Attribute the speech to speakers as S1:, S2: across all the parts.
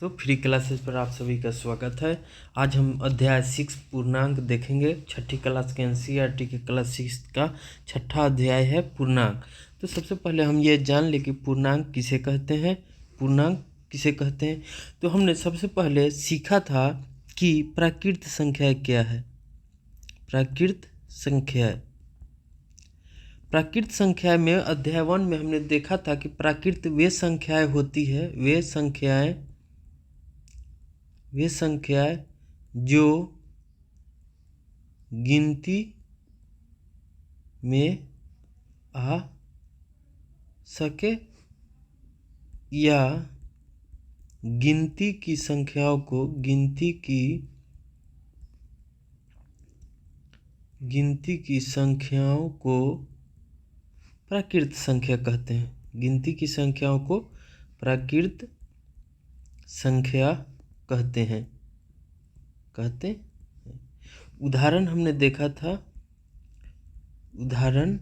S1: तो free classes पर आप सभी का स्वागत है। आज हम अध्याय 6 पूर्णांक देखेंगे। छठी क्लास के एनसीईआरटी के क्लास 6 का छठा अध्याय है पूर्णांक। तो सबसे पहले हम ये जान लें कि पूर्णांक किसे कहते हैं। पूर्णांक किसे कहते हैं तो हमने सबसे पहले सीखा था कि प्राकृत संख्या क्या है। प्राकृत संख्या में अध्याय 1 में हमने देखा था कि प्राकृत वे संख्याएं होती है, वे संख्याएं जो गिनती में आ सके या गिनती की संख्याओं को प्राकृत संख्या कहते हैं। गिनती की संख्याओं को प्राकृत संख्या कहते हैं। उदाहरण हमने देखा था। उदाहरण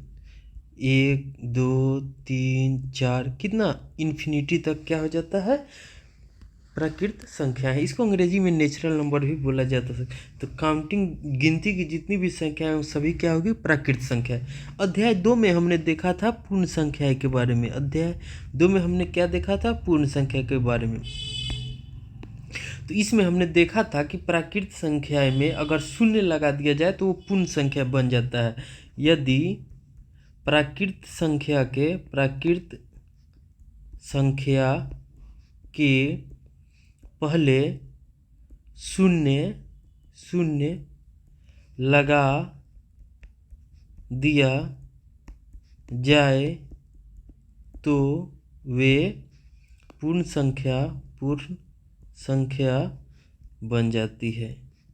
S1: 1, 2, 3, 4 कितना इन्फिनिटी तक क्या हो जाता है, प्राकृत संख्या है। इसको अंग्रेजी में नेचुरल नंबर भी बोला जाता है। तो काउंटिंग गिनती की जितनी भी संख्याएं हैं सभी क्या होगी, प्राकृत संख्या है। अध्याय 2 में हमने देखा था पूर्ण संख्या के बारे में। अध्याय 2 में हमने क्या देखा था, पूर्ण संख्या के बारे में। तो इसमें हमने देखा था कि प्राकृत संख्या में अगर शून्य लगा दिया जाए तो वो पूर्ण संख्या बन जाता है। यदि प्राकृत संख्या के पहले शून्य लगा दिया जाए तो वे पूर्ण संख्या बन जाती है।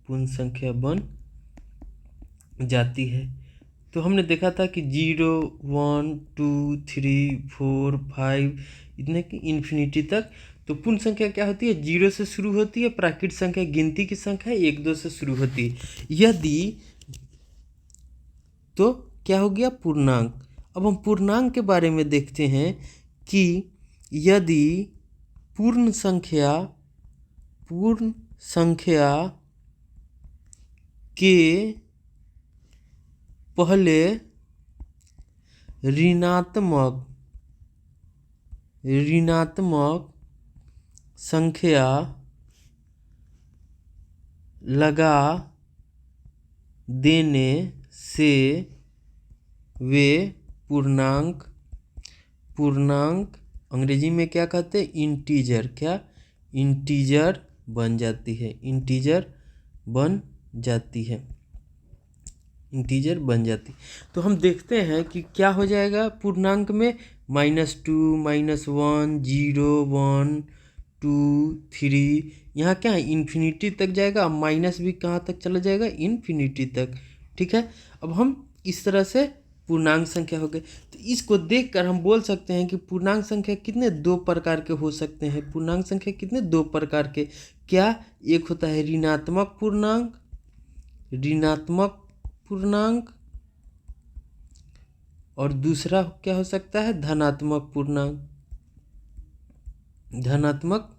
S1: पूर्ण संख्या बन जाती है। तो हमने देखा था कि 0, 1, 2, 3, 4, 5 इतने की इन्फिनिटी तक। तो पूर्ण संख्या क्या होती है, 0 से शुरू होती है। प्राकृत संख्या गिनती की संख्या 1, 2 से शुरू होती है। यदि तो क्या हो गया, पूर्णांक। अब हम पूर्णांक के बारे में देखते हैं कि यदि पूर्ण संख्या के पहले ऋणात्मक संख्या लगा देने से वे पूर्णांक अंग्रेजी में क्या कहते हैं, इंटीजर बन जाती है। इंटीजर बन जाती। तो हम देखते हैं कि क्या हो जाएगा पूर्णांक में, -2, -1, 0, 1, 2, 3 यहाँ क्या है, इन्फिनिटी तक जाएगा। माइनस भी कहाँ तक चला जाएगा, इन्फिनिटी तक। ठीक है। अब हम इस तरह से पूर्णांक संख्या हो गए। तो इसको देखकर हम बोल सकते हैं कि पूर्णांक संख्या कितने 2 प्रकार के हो सकते हैं। पूर्णांक संख्या कितने 2 प्रकार के, क्या, एक होता है ऋणात्मक पूर्णांक और दूसरा क्या हो सकता है, धनात्मक पूर्णांक। ऋणात्मक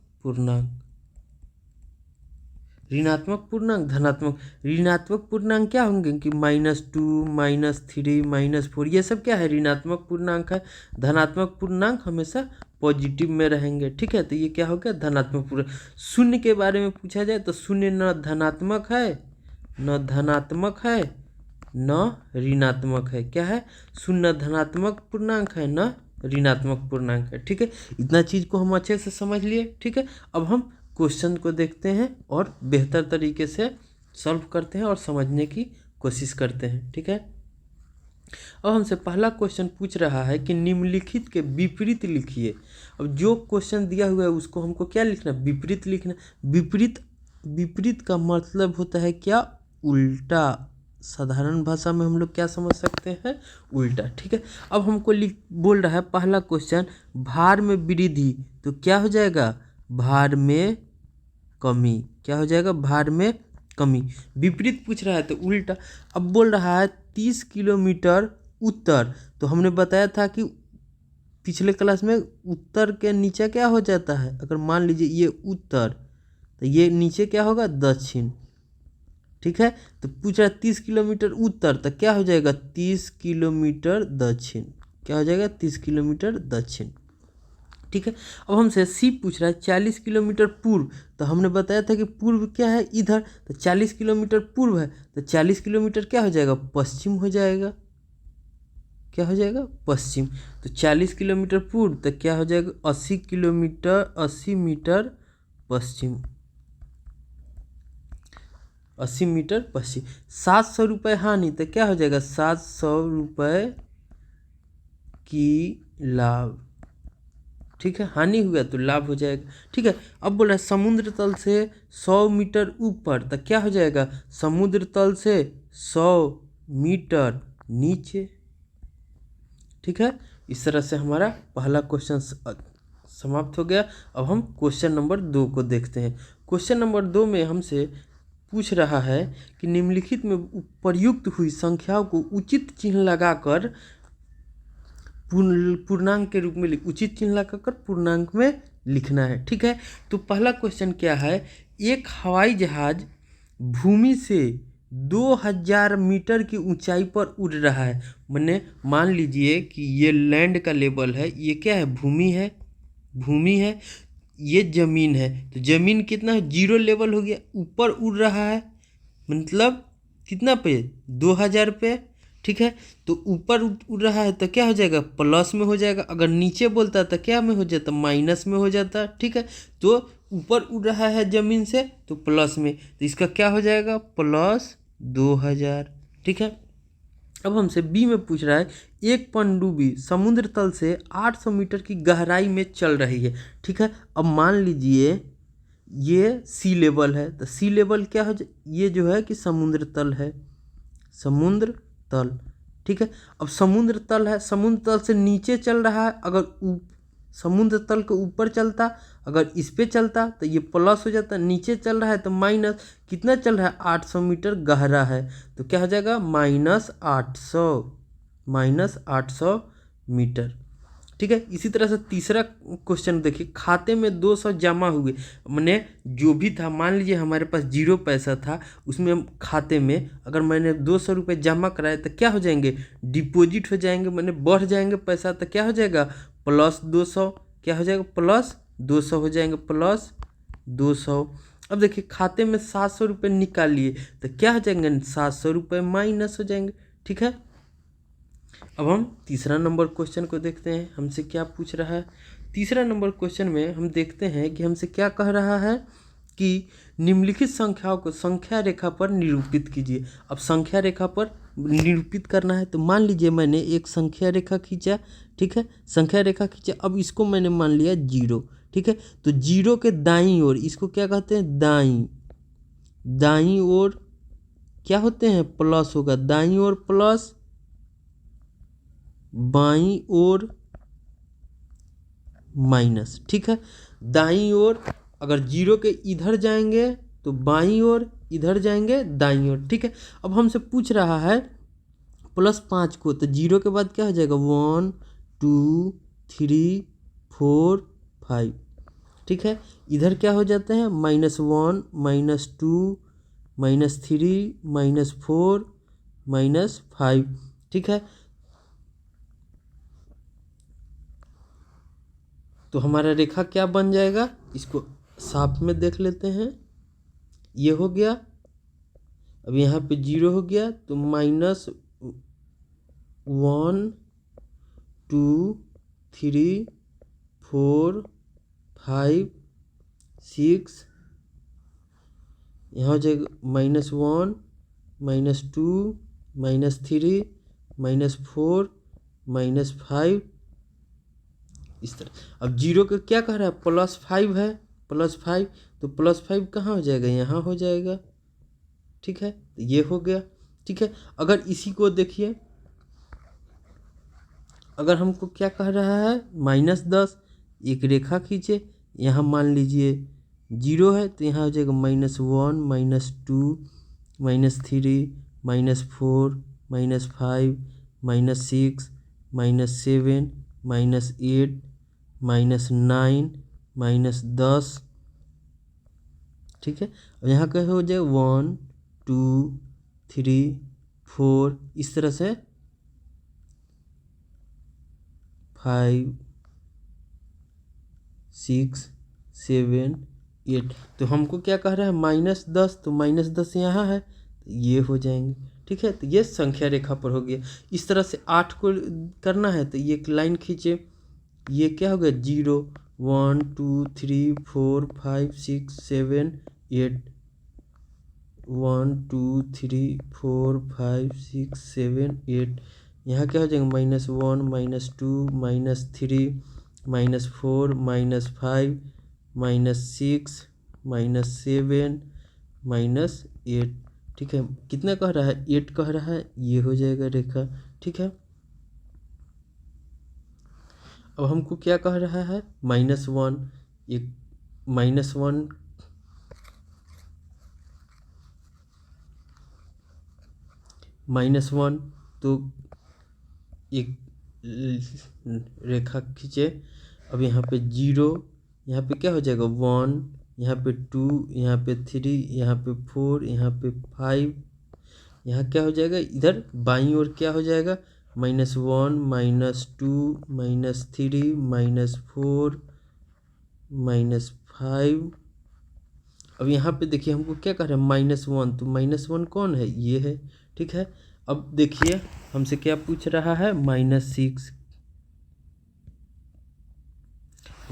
S1: पूर्णांक क्या होंगे कि -2, -3, -4 ये सब क्या है, ऋणात्मक पूर्णांक है। धनात्मक पूर्णांक हमेशा पॉजिटिव में रहेंगे। ठीक है। तो ये क्या हो गया, धनात्मक पूर्णांक। शून्य के बारे में पूछा जाए तो शून्य न धनात्मक है न ऋणात्मक है। क्या है, शून्य धनात्मक पूर्णांक है न ऋणात्मक पूर्णांक है। ठीक है। इतना चीज को हम अच्छे से समझ लिए। ठीक है। अब हम क्वेश्चन को देखते हैं और बेहतर तरीके से सॉल्व करते हैं और समझने की कोशिश करते हैं। ठीक है। अब हमसे पहला क्वेश्चन पूछ रहा है कि निम्नलिखित के विपरीत लिखिए। अब जो क्वेश्चन दिया हुआ है उसको हमको क्या लिखना, विपरीत लिखना। विपरीत का मतलब होता है क्या, उल्टा। साधारण भाषा में हम लोग क्या समझ सकते हैं, उल्टा। ठीक है। अब हमको बोल रहा है पहला क्वेश्चन, भार में वृद्धि तो क्या हो जाएगा, भार में कमी। क्या हो जाएगा, भार में कमी। विपरीत पूछ रहा है तो उल्टा। अब बोल रहा है 30 किलोमीटर उत्तर, तो हमने बताया था कि पिछले क्लास में उत्तर के नीचे क्या हो जाता है, अगर मान लीजिए ये उत्तर तो ये नीचे क्या होगा दक्षिण, ठीक है। तो पूछ रहा है 30 किलोमीटर उत्तर, तो क्या हो जाएगा 30 किलोमीटर दक्षिण, क्या हो जाएगा 30 किलोमीटर दक्षिण, ठीक है। अब हमसे सी पूछ रहा है 40 किलोमीटर पूर्व, तो हमने बताया था कि पूर्व क्या है इधर, तो 40 किलोमीटर पूर्व है तो 40 किलोमीटर क्या हो जाएगा पश्चिम हो जाएगा, क्या हो जाएगा पश्चिम। तो 40 किलोमीटर पूर्व तो क्या हो जाएगा 80 किलोमीटर 80 मीटर पश्चिम, 80 मीटर पश्चिम। 700 रुपये हानि तो क्या हो जाएगा 700 रुपये की लाभ, ठीक है। हानि हुआ तो लाभ हो जाएगा, ठीक है। अब बोला समुद्र तल से 100 मीटर ऊपर तो क्या हो जाएगा समुद्र तल से 100 मीटर नीचे, ठीक है। इस तरह से हमारा पहला क्वेश्चन समाप्त हो गया। अब हम क्वेश्चन नंबर 2 को देखते हैं। क्वेश्चन नंबर 2 में हमसे पूछ रहा है कि निम्नलिखित में प्रयुक्त हुई संख्याओं को उचित चिन्ह लगाकर पूर्णांक के रूप में उचित चिन्ह लगाकर पूर्णांक में लिखना है, ठीक है। तो पहला क्वेश्चन क्या है, एक हवाई जहाज भूमि से 2000 मीटर की ऊंचाई पर उड़ रहा है। मैंने मान लीजिए कि ये लैंड का लेवल है, ये क्या है भूमि है, भूमि है, ये जमीन है, तो जमीन कितना है 0 लेवल हो गया, ऊपर उड़ रहा है मतलब कितना पे 2000 पे, ठीक है। तो ऊपर उड़ रहा है तो क्या हो जाएगा प्लस में हो जाएगा, अगर नीचे बोलता तो क्या में हो जाता माइनस में हो जाता, ठीक है। तो ऊपर उड़ रहा है जमीन से तो प्लस में, तो इसका क्या हो जाएगा प्लस 2000, ठीक है। अब हमसे बी में पूछ रहा है एक पनडुब्बी समुद्र तल से 800 मीटर की गहराई में चल रही है, ठीक है। अब मान लीजिए ये सी लेवल है, तो सी लेवल क्या हो ये जो है कि समुद्र तल है, समुद्र तल, ठीक है। अब समुद्र तल है, समुद्र तल से नीचे चल रहा है, अगर समुद्र तल के ऊपर चलता, अगर इस पे चलता तो ये प्लस हो जाता, नीचे चल रहा है तो माइनस, कितना चल रहा है 800 मीटर गहरा है तो क्या हो जाएगा -800 मीटर, ठीक है। इसी तरह से तीसरा क्वेश्चन देखिए, खाते में 200 जमा हुए, मैंने जो भी था मान लीजिए हमारे पास 0 पैसा था, उसमें खाते में अगर मैंने 200 रुपये जमा कराए तो क्या हो जाएंगे डिपॉजिट हो जाएंगे, मैंने बढ़ जाएंगे पैसा तो क्या हो जाएगा +200, क्या हो जाएगा +200 हो जाएंगे +200। अब देखिए खाते में 700 रुपये निकालिए तो क्या हो जाएंगे 700 रुपये माइनस हो जाएंगे, ठीक है। अब हम तीसरा नंबर क्वेश्चन को देखते हैं, हमसे क्या पूछ रहा है। तीसरा नंबर क्वेश्चन में हम देखते हैं कि हमसे क्या कह रहा है कि निम्नलिखित संख्याओं को संख्या रेखा पर निरूपित कीजिए। अब संख्या रेखा पर निरूपित करना है तो मान लीजिए मैंने एक संख्या रेखा खींचा, ठीक है, संख्या रेखा खींचा, अब इसको मैंने मान लिया 0, ठीक है। तो 0 के दाईं ओर इसको क्या कहते हैं दाईं ओर क्या होते हैं प्लस होगा, दाईं ओर प्लस, बाईं ओर माइनस, ठीक है। दाईं ओर अगर 0 के इधर जाएंगे तो बाईं ओर, इधर जाएंगे दाईं ओर, ठीक है। अब हमसे पूछ रहा है +5 को, तो 0 के बाद क्या हो जाएगा 1 2 3 4 5, ठीक है। इधर क्या हो जाते हैं -1 -2 -3 -4 -5, ठीक है। तो हमारा रेखा क्या बन जाएगा, इसको साफ में देख लेते हैं, ये हो गया, अब यहाँ पे 0 हो गया तो -1 2 3 4 5 6, यहाँ हो जाएगा -1 -2 -3 -4 -5, इस तरह। अब 0 का क्या कह रहा है +5 है, +5, तो +5 कहाँ हो जाएगा यहाँ हो जाएगा, ठीक है, तो ये हो गया, ठीक है। अगर इसी को देखिए, अगर हमको क्या कह रहा है -10, एक रेखा खींचे, यहाँ मान लीजिए 0 है तो यहाँ हो जाएगा -1 -2 -3 -4 -5 -6 -7 -8 -9 -10, ठीक है। अब यहाँ का हो जाए 1 2 3 4, इस तरह से 5 6 7 8। तो हमको क्या कह रहा है -10, तो -10 यहाँ है, तो ये हो जाएंगे, ठीक है। तो ये संख्या रेखा पर हो गया। इस तरह से 8 को करना है तो ये एक लाइन खींचे, ये क्या हो गया 0 1 2 3 4 5 6 7 8, 1 2 3 4 5 6 7 8। यहाँ क्या हो जाएगा -1 -2 -3 -4 -5 -6 -7 -8, ठीक है। कितना कह रहा है 8 कह रहा है, ये हो जाएगा रेखा, ठीक है। अब हमको क्या कह रहा है -1, एक -1 -1, तो एक रेखा खींचे। अब यहाँ पे 0, यहाँ पे क्या हो जाएगा 1, यहाँ पे 2, यहाँ पे 3, यहाँ पे 4, यहाँ पे 5, यहाँ क्या हो जाएगा इधर बाईं ओर क्या हो जाएगा -1 -2 -3 -4 -5। अब यहाँ पे देखिए हमको क्या कर रहा है -1, तो -1 कौन है, ये है, ठीक है। अब देखिए हमसे क्या पूछ रहा है -6।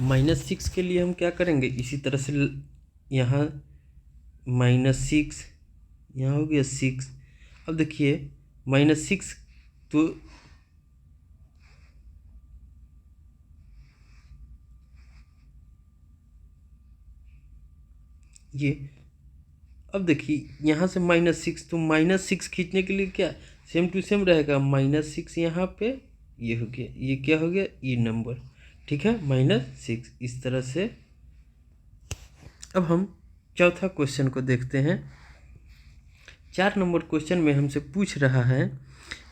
S1: -6 के लिए हम क्या करेंगे, इसी तरह से यहाँ -6, यहाँ हो गया 6। अब देखिए -6, तो ये, अब देखिए यहाँ से -6, तो -6 खींचने के लिए क्या सेम टू सेम रहेगा -6 यहाँ पे, ये हो गया, ये क्या हो गया ये नंबर, ठीक है -6, इस तरह से। अब हम चौथा क्वेश्चन को देखते हैं। 4 नंबर क्वेश्चन में हमसे पूछ रहा है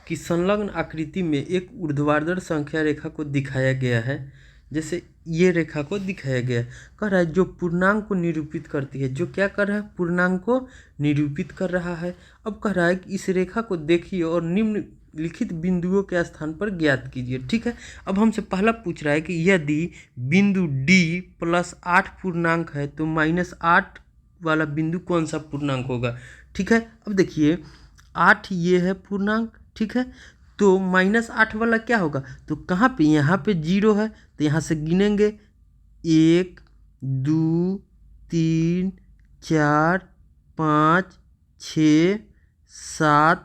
S1: कि संलग्न आकृति में एक ऊर्ध्वाधर संख्या रेखा को दिखाया गया है, जैसे ये रेखा को दिखाया गया कह रहा है, जो पूर्णांक को निरूपित करती है। जो क्या कर रहा है, पूर्णांक को निरूपित कर रहा है। अब कह रहा है कि इस रेखा को देखिए और निम्नलिखित बिंदुओं के स्थान पर ज्ञात कीजिए, ठीक है। अब हमसे पहला पूछ रहा है कि यदि बिंदु D +8 पूर्णांक है तो -8 वाला बिंदु कौन सा पूर्णांक होगा, ठीक है। अब देखिए 8 ये है पूर्णांक, ठीक है। तो -8 वाला क्या होगा, तो कहाँ पे, यहाँ पे 0 है, तो यहाँ से गिनेंगे 1 2 3 4 5 6 7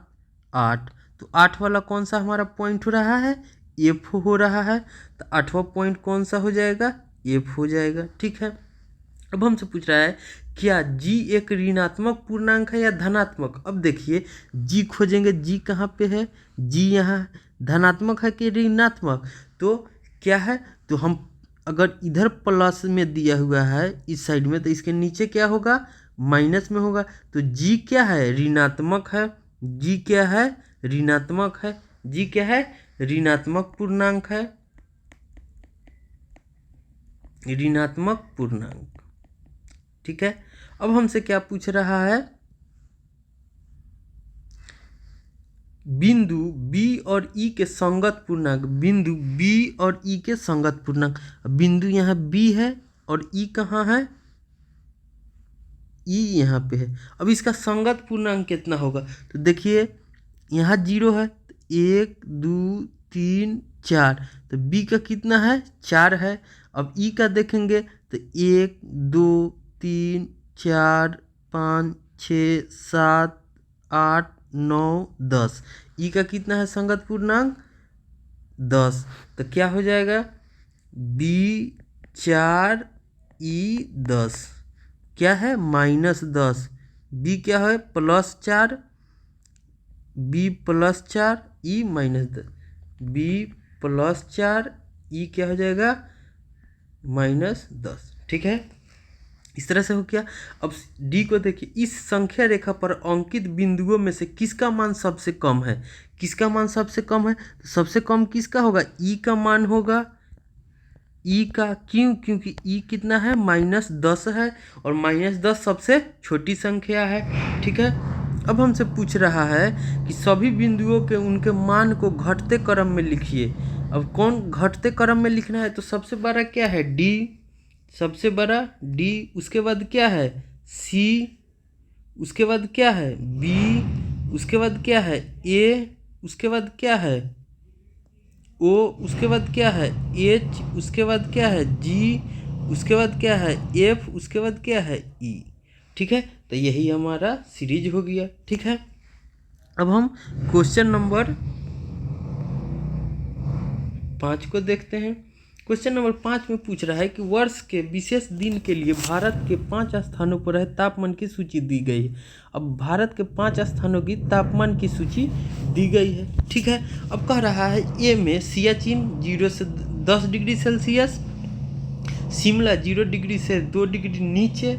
S1: 8। तो 8 वाला कौन सा हमारा पॉइंट हो रहा है, F हो रहा है। तो 8वां पॉइंट कौन सा हो जाएगा, F हो जाएगा, ठीक है। अब हमसे पूछ रहा है क्या G एक ऋणात्मक पूर्णांक है या धनात्मक। अब देखिए G खोजेंगे, G कहाँ पे है, G यहाँ धनात्मक है कि ऋणात्मक, तो क्या है, तो हम अगर इधर प्लस में दिया हुआ है इस साइड में, तो इसके नीचे क्या होगा माइनस में होगा। तो G क्या है ऋणात्मक है, G क्या है ऋणात्मक है, G क्या है ऋणात्मक पूर्णांक है, ऋणात्मक पूर्णांक, ठीक है। अब हमसे क्या पूछ रहा है, बिंदु B और E के संगत पूर्णांक, बिंदु B और E के संगत पूर्णांक। बिंदु यहाँ B है और E कहाँ है, E यहाँ पे है। अब इसका संगत पूर्णांक कितना होगा, तो देखिए यहाँ 0 है, तो 1 2 3 4, तो B का कितना है 4 है। अब E का देखेंगे तो 1 2 3 4 5 6 7 8 9 10, E का कितना है संगत पूर्णांक 10। तो क्या हो जाएगा B 4 E 10, क्या है -10, B क्या है +4, B +4 E -10, B +4 E क्या हो जाएगा -10, ठीक है। इस तरह से हो गया। अब डी को देखिए, इस संख्या रेखा पर अंकित बिंदुओं में से किसका मान सबसे कम है? किसका मान सबसे कम है? तो सबसे कम किसका होगा? ई का मान होगा, ई का। क्यों? क्योंकि ई कितना है? -10 है, और -10 सबसे छोटी संख्या है। ठीक है, अब हमसे पूछ रहा है कि सभी बिंदुओं के उनके मान को घटते क्रम में लिखिए। अब कौन घटते क्रम में लिखना है? तो सबसे बड़ा क्या है? डी, सबसे बड़ा डी, उसके बाद क्या है? सी, उसके बाद क्या है? बी, उसके बाद क्या है? ए, उसके बाद क्या है? ओ, उसके बाद क्या है? एच, उसके बाद क्या है? जी, उसके बाद क्या है? एफ, उसके बाद क्या है? ई। ठीक है, तो यही हमारा सीरीज हो गया। ठीक है, अब हम क्वेश्चन नंबर 5 को देखते हैं। क्वेश्चन नंबर 5 में पूछ रहा है कि वर्ष के विशेष दिन के लिए भारत के 5 स्थानों पर तापमान की सूची दी गई है। अब भारत के 5 स्थानों की तापमान की सूची दी गई है। ठीक है, अब कह रहा है ए में सियाचिन 0 से 10 डिग्री सेल्सियस, शिमला 0 डिग्री से 2 डिग्री नीचे,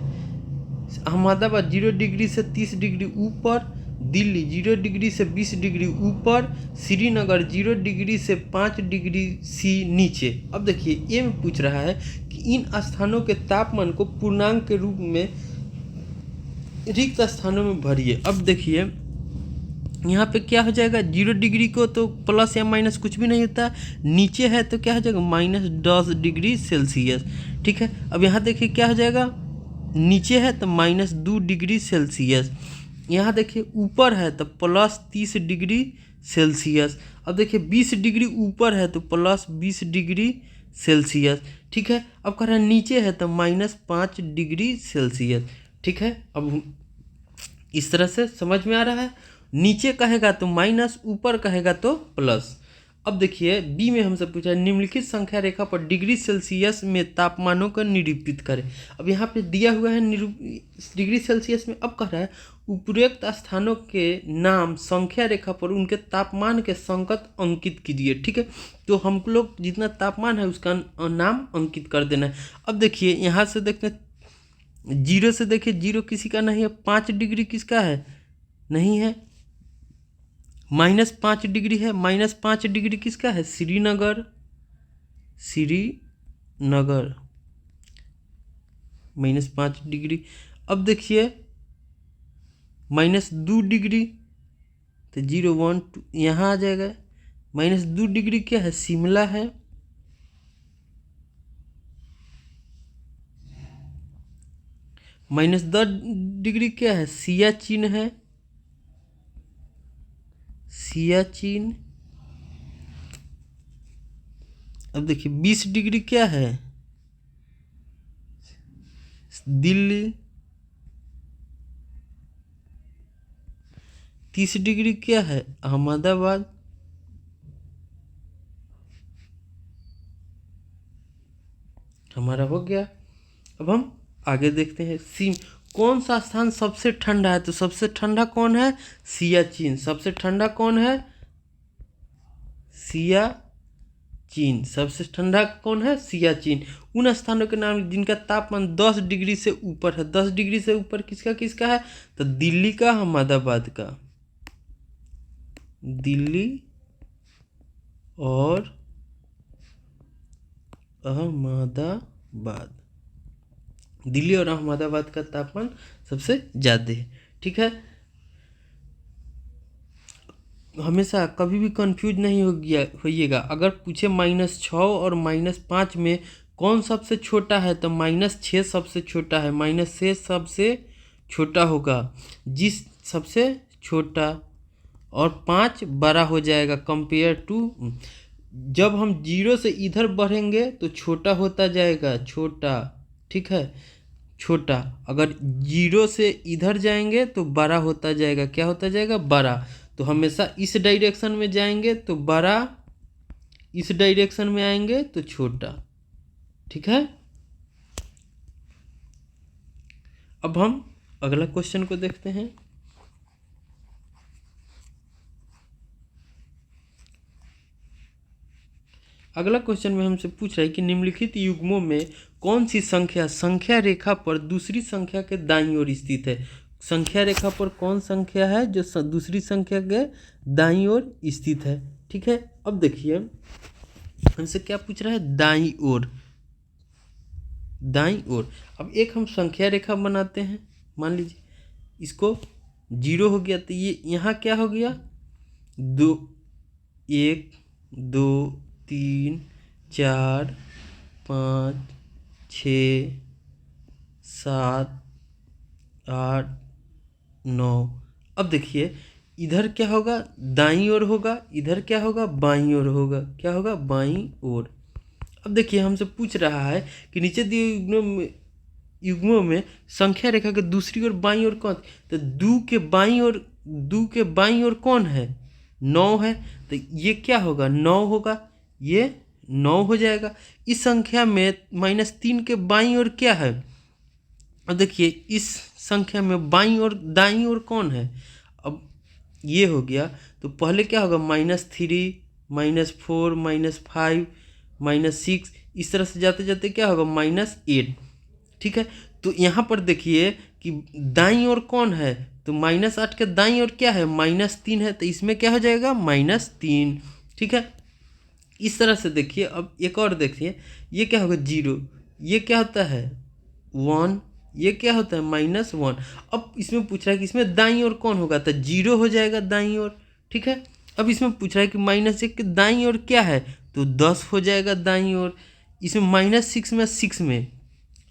S1: अहमदाबाद 0 डिग्री से 30 डिग्री ऊपर, दिल्ली 0 डिग्री से 20 डिग्री ऊपर, श्रीनगर 0 डिग्री से 5 डिग्री सी नीचे। अब देखिए, ये में पूछ रहा है कि इन स्थानों के तापमान को पूर्णांक के रूप में रिक्त स्थानों में भरिए। अब देखिए, यहाँ पे क्या हो जाएगा? 0 डिग्री को तो प्लस या माइनस कुछ भी नहीं होता, नीचे है तो क्या हो जाएगा? -10 डिग्री सेल्सियस। ठीक है, अब यहाँ देखिए क्या हो जाएगा? नीचे है तो -2 डिग्री सेल्सियस, यहाँ देखिए ऊपर है तो +30 डिग्री सेल्सियस। अब देखिए 20 डिग्री ऊपर है तो +20 डिग्री सेल्सियस। ठीक है, अब कह रहा है नीचे है तो -5 डिग्री सेल्सियस। ठीक है, अब इस तरह से समझ में आ रहा है। नीचे कहेगा तो माइनस, ऊपर कहेगा तो प्लस। अब देखिए बी में हमसे पूछा है निम्नलिखित संख्या रेखा पर डिग्री सेल्सियस में तापमानों को निरूपित करें। अब यहाँ पे दिया हुआ है डिग्री सेल्सियस में। अब कह रहा है उपरोक्त स्थानों के नाम संख्या रेखा पर उनके तापमान के संकेत अंकित कीजिए। ठीक है, तो हम लोग जितना तापमान है उसका नाम अंकित कर देना है। अब देखिए यहाँ से देखते हैं, 0 से देखिए 0 किसी का नहीं है, 5 डिग्री किसका है? नहीं है, -5 डिग्री है, -5 डिग्री किसका है? श्रीनगर, श्रीनगर -5 डिग्री। अब देखिए -2 डिग्री, तो 0 1 2 यहाँ आ जाएगा। -2 डिग्री क्या है? शिमला है। -10 डिग्री क्या है? सियाचिन है, सियाचिन। अब देखिए 20 डिग्री क्या है? दिल्ली। 30 डिग्री क्या है? अहमदाबाद। हमारा हो गया। अब हम आगे देखते हैं। कौन सा स्थान सबसे ठंडा है? तो सबसे ठंडा कौन है? सियाचिन। सबसे ठंडा कौन है? सियाचिन। सबसे ठंडा कौन है? सियाचिन। उन स्थानों के नाम जिनका तापमान 10 डिग्री से ऊपर है। 10 डिग्री से ऊपर किसका किसका है? तो दिल्ली का, अहमदाबाद का। दिल्ली और अहमदाबाद, दिल्ली और अहमदाबाद का तापमान सबसे ज़्यादा है। ठीक है, हमेशा कभी भी कंफ्यूज नहीं होइएगा। अगर पूछे -6 और -5 में कौन सबसे छोटा है, तो -6 सबसे छोटा है, -6 सबसे छोटा होगा। जिस सबसे छोटा और 5 बड़ा हो जाएगा कंपेयर टू। जब हम 0 से इधर बढ़ेंगे तो छोटा होता जाएगा, छोटा। ठीक है, छोटा। अगर 0 से इधर जाएंगे तो बड़ा होता जाएगा। क्या होता जाएगा? बड़ा। तो हमेशा इस डायरेक्शन में जाएंगे तो बड़ा, इस डायरेक्शन में आएंगे तो छोटा। ठीक है, अब हम अगला क्वेश्चन को देखते हैं। अगला क्वेश्चन में हमसे पूछ रहा है कि निम्नलिखित युग्मों में कौन सी संख्या संख्या रेखा पर दूसरी संख्या के दाईं ओर स्थित है। संख्या रेखा पर कौन संख्या है जो दूसरी संख्या के दाईं ओर स्थित है। ठीक है, अब देखिए हमसे क्या पूछ रहा है, दाईं ओर, दाईं ओर। अब एक हम संख्या रेखा बनाते हैं, मान लीजिए इसको 0 हो गया, तो ये यहाँ क्या हो गया, 2 1 2 3 4 5 6 7 8 9। अब देखिए इधर क्या होगा, दाईं ओर होगा, इधर क्या होगा, बाईं ओर होगा। क्या होगा, बाईं ओर। अब देखिए हमसे पूछ रहा है कि नीचे दिए युग्मों में संख्या रेखा के दूसरी ओर बाईं ओर कौन, तो 2 के बाईं ओर कौन है, 9 है। तो ये क्या होगा, 9 होगा, ये 9 हो जाएगा। इस संख्या में -3 के बाईं ओर क्या है, अब देखिए इस संख्या में बाईं ओर दाईं ओर कौन है, अब ये हो गया। तो पहले क्या होगा, -3 -4 -5 -6, इस तरह से जाते जाते क्या होगा, -8। ठीक है, तो यहाँ पर देखिए कि दाईं ओर कौन है, तो -8 के दाईं ओर क्या है, -3 है, तो इसमें क्या हो जाएगा, -3। ठीक है, इस तरह से देखिए। अब एक और देखिए, ये क्या होगा, 0, ये क्या होता है, 1, ये क्या होता है, -1। अब इसमें पूछ रहा है कि इसमें दाईं ओर कौन होगा, तो 0 हो जाएगा दाईं ओर। ठीक है, अब इसमें पूछ रहा है कि -1 के दाईं ओर क्या है, तो 10 हो जाएगा दाईं ओर। इसमें -6 में 6 में,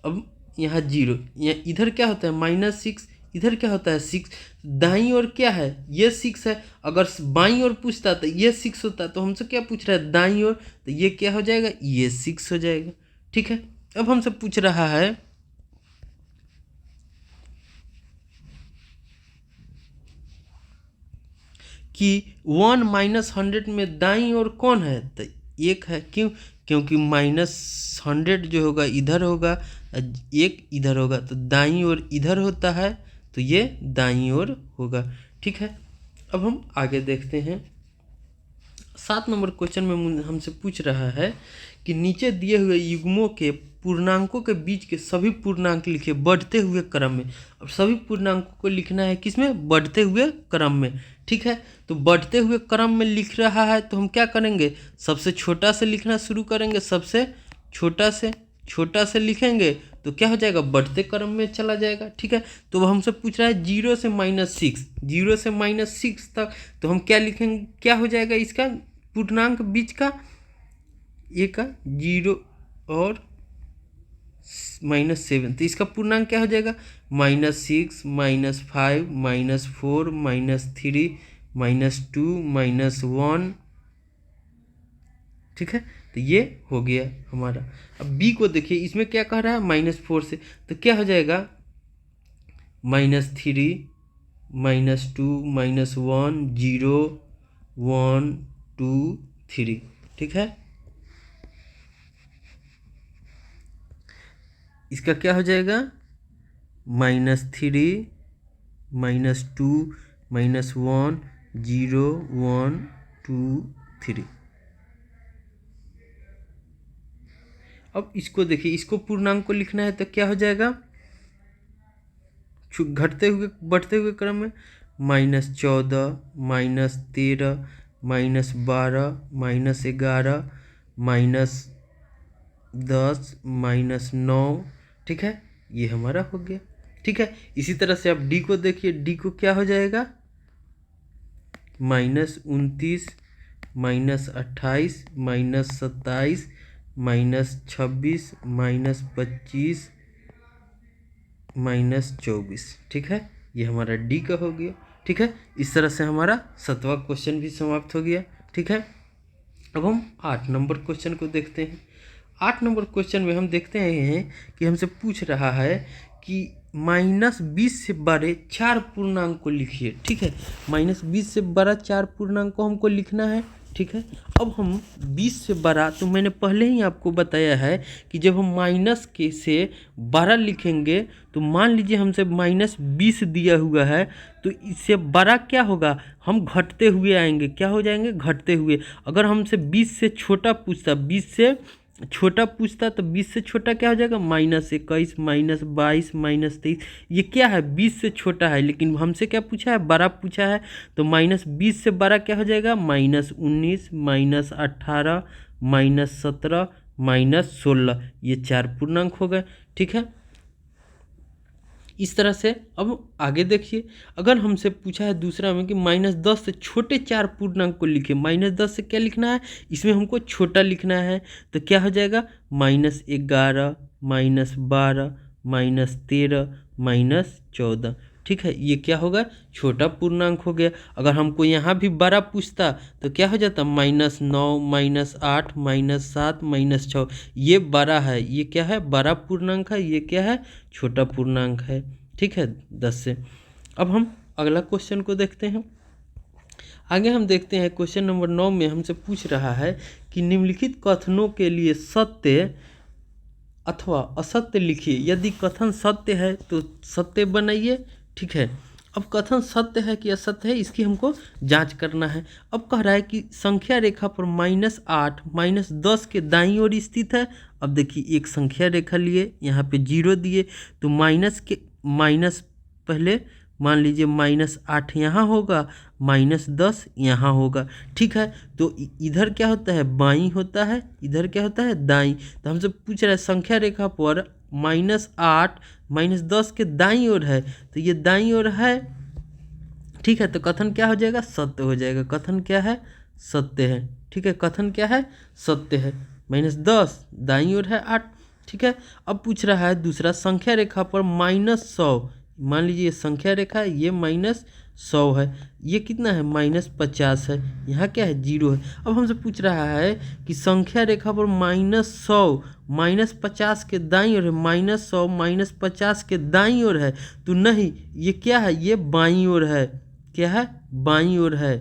S1: अब यहाँ 0, यहाँ इधर क्या होता है, -6, इधर क्या होता है, 6, दाईं ओर क्या है, ये 6 है। अगर बाईं ओर पूछता तो ये 6 होता, तो हमसे क्या पूछ रहा है, दाईं ओर, तो ये क्या हो जाएगा, ये 6 हो जाएगा। ठीक है, अब हमसे पूछ रहा है कि 1 -100 में दाईं ओर कौन है, तो 1 है। क्यों, क्योंकि -100 जो होगा इधर होगा, 1 इधर होगा, तो दाईं ओर इधर होता है, तो ये दाईं ओर होगा। ठीक है, अब हम आगे देखते हैं। 7 नंबर क्वेश्चन में हमसे पूछ रहा है कि नीचे दिए हुए युग्मों के पूर्णांकों के बीच के सभी पूर्णांक लिखे बढ़ते हुए क्रम में। अब सभी पूर्णांकों को लिखना है किसमें, बढ़ते हुए क्रम में। ठीक है, तो बढ़ते हुए क्रम में लिख रहा है, तो हम क्या करेंगे, सबसे छोटा से लिखना शुरू करेंगे, सबसे छोटा से लिखेंगे, तो क्या हो जाएगा, बढ़ते क्रम में चला जाएगा। ठीक है, तो हमसे पूछ रहा है 0 से -6, 0 से -6 तक, तो हम क्या लिखेंगे, क्या हो जाएगा इसका पूर्णांक बीच का, ये का 0 और -7, तो इसका पूर्णांक क्या हो जाएगा, -6 -5 -4 -3 -2 -1। ठीक है, तो ये हो गया हमारा। अब बी को देखिए, इसमें क्या कह रहा है, -4 से, तो क्या हो जाएगा, -3 -2 -1 0 1 2 3। ठीक है, इसका क्या हो जाएगा, -3 -2 -1 0 1 2 3। अब इसको देखिए, इसको पूर्णांक को लिखना है, तो क्या हो जाएगा, घटते हुए बढ़ते हुए क्रम में, -14 -13 -12 -11 -10 -9। ठीक है, ये हमारा हो गया। ठीक है, इसी तरह से आप डी को देखिए, डी को क्या हो जाएगा, -29 -28 -27 -26 -25 -24। ठीक है, ये हमारा डी का हो गया। ठीक है, इस तरह से हमारा 7वां क्वेश्चन भी समाप्त हो गया। ठीक है, अब हम 8 नंबर क्वेश्चन को देखते हैं। 8 नंबर क्वेश्चन में हम देखते हैं कि हमसे पूछ रहा है कि -20 से बड़े 4 पूर्णांक को लिखिए। ठीक है, -20 से बड़ा 4 पूर्णांक को हमको लिखना है। ठीक है। अब हम 20 से बड़ा, तो मैंने पहले ही आपको बताया है कि जब हम माइनस के से 12 लिखेंगे तो मान लीजिए हमसे -20 दिया हुआ है, तो इससे बड़ा क्या होगा, हम घटते हुए आएंगे, क्या हो जाएंगे, घटते हुए। अगर हमसे 20 से छोटा पूछता, 20 से छोटा पूछता तो 20 से छोटा क्या हो जाएगा, -21, -22, -23। ये क्या है, 20 से छोटा है, लेकिन हमसे क्या पूछा है, बड़ा पूछा है। तो -20 से बड़ा क्या हो जाएगा, -19, -18, -17, -16। ये 4 पूर्णांक हो गए। ठीक है, इस तरह से। अब आगे देखिए, अगर हमसे पूछा है दूसरा में कि -10 से छोटे 4 पूर्णांक को लिखे, -10 से क्या लिखना है, इसमें हमको छोटा लिखना है, तो क्या हो जाएगा, -11, -12, -13, -14। ठीक है, ये क्या होगा, छोटा पूर्णांक हो गया। अगर हमको यहाँ भी बड़ा पूछता तो क्या हो जाता, -9, -8, -7, -6। ये बड़ा है, ये क्या है, बड़ा पूर्णांक है, ये क्या है, छोटा पूर्णांक है। ठीक है, 10 से। अब हम अगला क्वेश्चन को देखते हैं। आगे हम देखते हैं क्वेश्चन नंबर 9 में हमसे पूछ रहा है कि निम्नलिखित कथनों के लिए सत्य अथवा असत्य लिखिए। यदि कथन सत्य है तो सत्य बनाइए। ठीक है, अब कथन सत्य है कि असत्य है, इसकी हमको जांच करना है। अब कह रहा है कि संख्या रेखा पर -8 -10 के दाईं ओर स्थित है। अब देखिए, एक संख्या रेखा लिए, यहाँ पे 0 दिए, तो माइनस पहले मान लीजिए -8 यहाँ होगा, -10 यहाँ होगा। ठीक है, तो इधर क्या होता है, बाईं होता है, इधर क्या होता है, दाईं। तो हमसे पूछ रहा है संख्या रेखा पर -8 -10 के दाईं ओर है, तो ये दाईं ओर है। ठीक है, तो कथन क्या हो जाएगा, सत्य हो जाएगा। कथन क्या है, सत्य है। ठीक है, कथन क्या है, सत्य है। -10 दाईं ओर है 8। ठीक है, अब पूछ रहा है दूसरा, संख्या रेखा पर -100, मान लीजिए ये संख्या रेखा है, ये -100 है, ये कितना है, -50 है, यहाँ क्या है, 0 है। अब हमसे पूछ रहा है कि संख्या रेखा पर -100 -50 के दाईं ओर है, -100 -50 के दाईं ओर है, तो नहीं, ये क्या है, ये बाईं ओर है। क्या है, बाईं ओर है।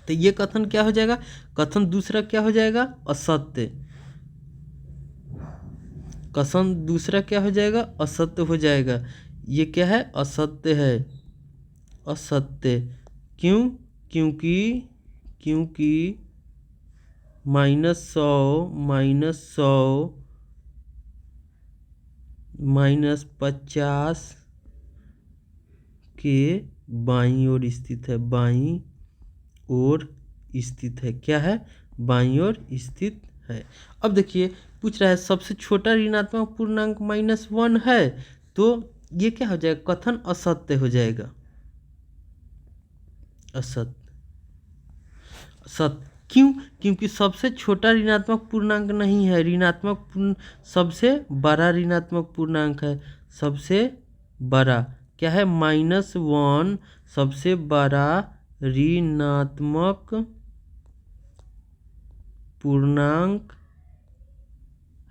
S1: तो ये कथन क्या हो जाएगा, कथन दूसरा क्या हो जाएगा, असत्य। कथन दूसरा क्या हो जाएगा, असत्य हो जाएगा। ये क्या है, असत्य है, असत्य। क्यों, क्योंकि -100 -50 के बाईं ओर स्थित है, बाईं ओर स्थित है। क्या है, बाईं ओर स्थित है। अब देखिए, पूछ रहा है सबसे छोटा ऋणात्मक पूर्णांक -1 है, तो ये क्या हो जाएगा, कथन असत्य हो जाएगा, असत्य। सत्य क्यों, क्योंकि सबसे छोटा ऋणात्मक पूर्णांक नहीं है, सबसे बड़ा ऋणात्मक पूर्णांक है, सबसे बड़ा। क्या है, -1 सबसे बड़ा ऋणात्मक पूर्णांक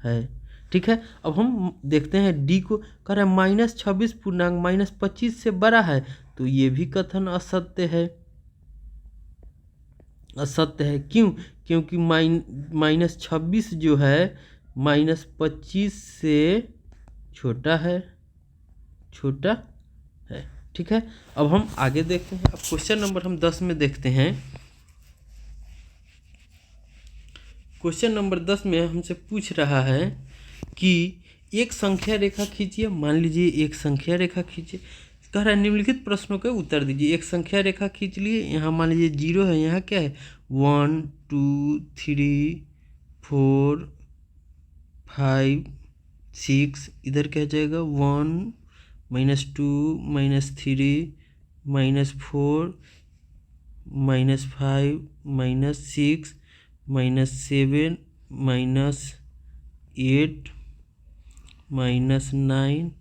S1: है। ठीक है, अब हम देखते हैं डी को, कह रहा है -26 पूर्णांक -25 से बड़ा है, तो ये भी कथन असत्य है, असत्य है। क्यों, क्योंकि -26 जो है -25 से छोटा है, छोटा है। ठीक है, अब हम आगे देखते हैं। अब क्वेश्चन नंबर हम 10 में देखते हैं। क्वेश्चन नंबर 10 में हमसे पूछ रहा है कि एक संख्या रेखा खींचिए। मान लीजिए एक संख्या रेखा खींचिए, कह रहा है निम्नलिखित प्रश्नों के उत्तर दीजिए। एक संख्या रेखा खींच लिए, यहाँ मान लीजिए 0 है, यहाँ क्या है, 1 2 3 4 5 6, इधर क्या जाएगा, 1 -2 -3 -4 -5 -6 -7 -8 -9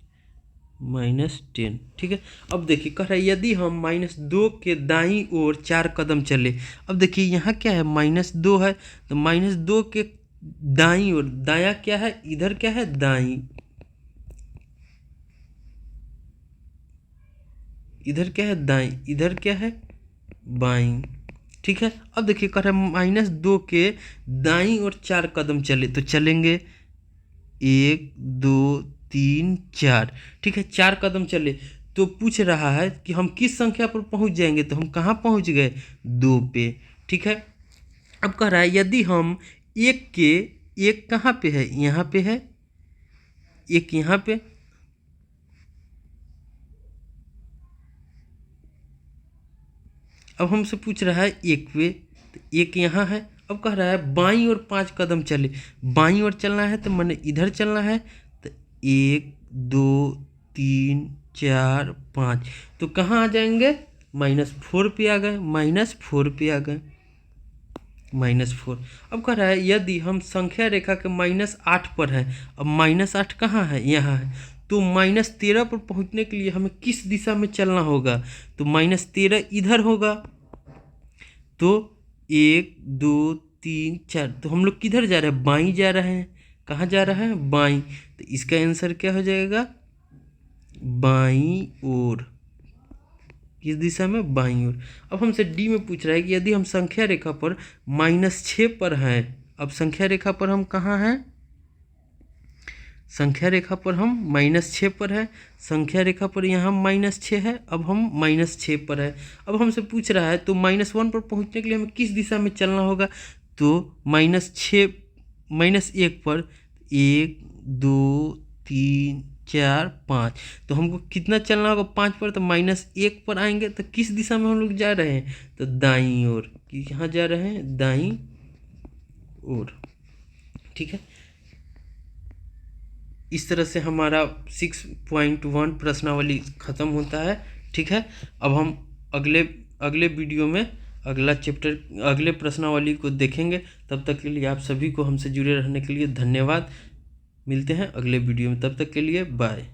S1: -10। ठीक है, अब देखिए, कह रहा है यदि हम -2 के दाईं ओर 4 कदम चले। अब देखिए, यहाँ क्या है, -2 है, तो -2 के दाईं ओर, दायां क्या है, इधर क्या है, दाईं, इधर क्या है, दाईं, इधर क्या है, बाईं। ठीक है। अब देखिए कह रहा है -2 के दाईं ओर 4 कदम चले, तो चलेंगे 1 2 3 4, ठीक है। 4 कदम चले तो पूछ रहा है कि हम किस संख्या पर पहुंच जाएंगे, तो हम कहाँ पहुंच गए, 2 पे, ठीक है। अब कह रहा है यदि हम एक कहाँ पे है, यहाँ पे है, एक यहाँ पे, अब हमसे पूछ रहा है एक पे, तो एक यहाँ है। अब कह रहा है बाईं ओर 5 कदम चले, बाईं ओर चलना है तो मैंने इधर चलना है, तो 1 2 3 4 5, तो कहाँ आ जाएंगे, -4 पे आ गए, -4 पे आ गए, -4। अब कह रहा है यदि हम संख्या रेखा के -8 पर है, अब -8 कहाँ है, यहाँ है, तो -13 पर पहुँचने के लिए हमें किस दिशा में चलना होगा, तो -13 इधर होगा, तो 1 2 3 4, तो हम लोग किधर जा रहे हैं, बाईं जा रहे हैं, कहाँ जा रहा है, बाईं, तो इसका आंसर क्या हो जाएगा, बाईं ओर, किस दिशा में, बाईं ओर। अब हमसे डी में पूछ रहा है कि यदि हम संख्या रेखा पर -6 पर हैं, अब संख्या रेखा पर हम कहाँ हैं, संख्या रेखा पर हम -6 पर है, संख्या रेखा पर यहाँ -6 है, अब हम -6 पर है। अब हमसे पूछ रहा है तो -1 पर पहुँचने के लिए हमें किस दिशा में चलना होगा, तो -6 -1 पर 1 2 3 4 5, तो हमको कितना चलना होगा, 5 पर, तो -1 पर आएंगे, तो किस दिशा में हम लोग जा रहे हैं, तो दाईं ओर, कि यहाँ जा रहे हैं, दाईं ओर, ठीक है। इस तरह से हमारा 6.1 प्रश्नावली ख़त्म होता है, ठीक है। अब हम अगले वीडियो में अगला चैप्टर, अगले प्रश्नावली को देखेंगे। तब तक के लिए आप सभी को हमसे जुड़े रहने के लिए धन्यवाद। मिलते हैं अगले वीडियो में, तब तक के लिए बाय।